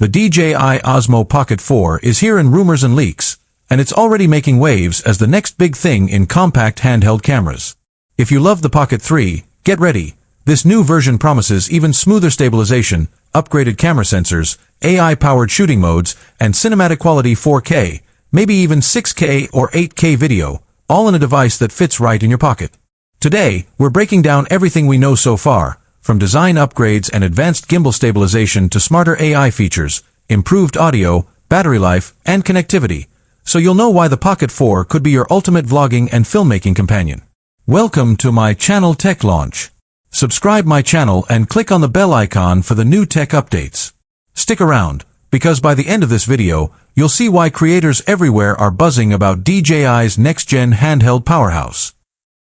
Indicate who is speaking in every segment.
Speaker 1: The DJI Osmo Pocket 4 is here in rumors and leaks, and it's already making waves as the next big thing in compact handheld cameras. If you love the Pocket 3, get ready. This new version promises even smoother stabilization, upgraded camera sensors, AI-powered shooting modes, and cinematic quality 4K, maybe even 6K or 8K video, all in a device that fits right in your pocket. Today, we're breaking down everything we know so far, from design upgrades and advanced gimbal stabilization to smarter AI features, improved audio, battery life, and connectivity, so you'll know why the Pocket 4 could be your ultimate vlogging and filmmaking companion. Welcome to my channel Tech Launch. Subscribe my channel and click on the bell icon for the new tech updates. Stick around, because by the end of this video, you'll see why creators everywhere are buzzing about DJI's next-gen handheld powerhouse.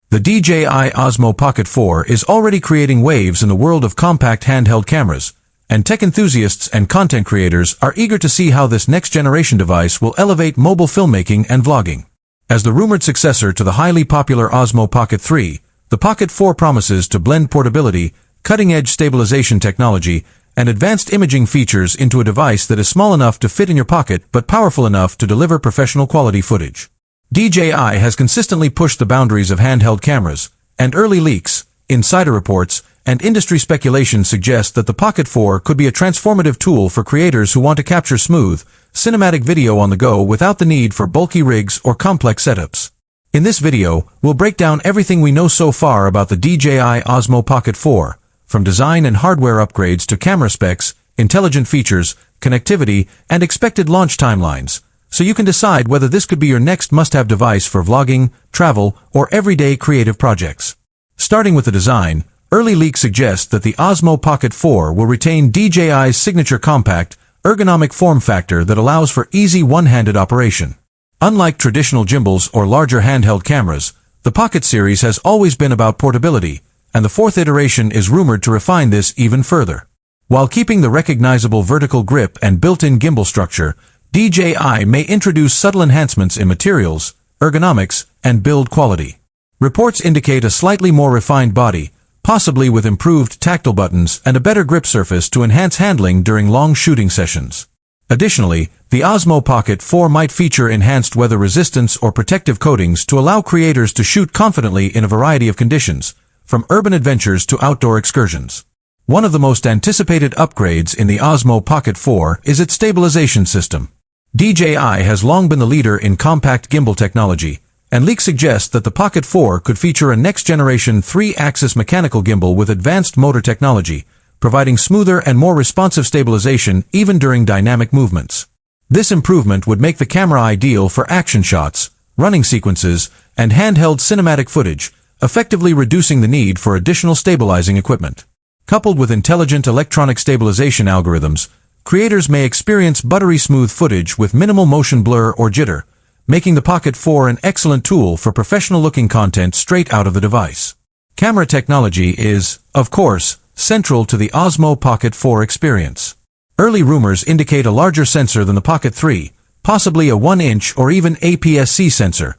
Speaker 1: The DJI Osmo Pocket 4 is already creating waves in the world of compact handheld cameras, and tech enthusiasts and content creators are eager to see how this next-generation device will elevate mobile filmmaking and vlogging. As the rumored successor to the highly popular Osmo Pocket 3, the Pocket 4 promises to blend portability, cutting-edge stabilization technology, and advanced imaging features into a device that is small enough to fit in your pocket but powerful enough to deliver professional quality footage. DJI has consistently pushed the boundaries of handheld cameras, and early leaks, insider reports, and industry speculation suggest that the Pocket 4 could be a transformative tool for creators who want to capture smooth, cinematic video on the go without the need for bulky rigs or complex setups. In this video, we'll break down everything we know so far about the DJI Osmo Pocket 4, from design and hardware upgrades to camera specs, intelligent features, connectivity, and expected launch timelines, so you can decide whether this could be your next must-have device for vlogging, travel, or everyday creative projects. Starting with the design, early leaks suggest that the Osmo Pocket 4 will retain DJI's signature compact, ergonomic form factor that allows for easy one-handed operation. Unlike traditional gimbals or larger handheld cameras, the Pocket series has always been about portability, and the fourth iteration is rumored to refine this even further. While keeping the recognizable vertical grip and built-in gimbal structure, DJI may introduce subtle enhancements in materials, ergonomics, and build quality. Reports indicate a slightly more refined body, possibly with improved tactile buttons and a better grip surface to enhance handling during long shooting sessions. Additionally, the Osmo Pocket 4 might feature enhanced weather resistance or protective coatings to allow creators to shoot confidently in a variety of conditions, from urban adventures to outdoor excursions. One of the most anticipated upgrades in the Osmo Pocket 4 is its stabilization system. DJI has long been the leader in compact gimbal technology, and leaks suggest that the Pocket 4 could feature a next-generation 3-axis mechanical gimbal with advanced motor technology, providing smoother and more responsive stabilization even during dynamic movements. This improvement would make the camera ideal for action shots, running sequences, and handheld cinematic footage, effectively reducing the need for additional stabilizing equipment. Coupled with intelligent electronic stabilization algorithms, creators may experience buttery smooth footage with minimal motion blur or jitter, making the Pocket 4 an excellent tool for professional-looking content straight out of the device. Camera technology is, of course, central to the Osmo Pocket 4 experience. Early rumors indicate a larger sensor than the Pocket 3, possibly a 1-inch or even APS-C sensor,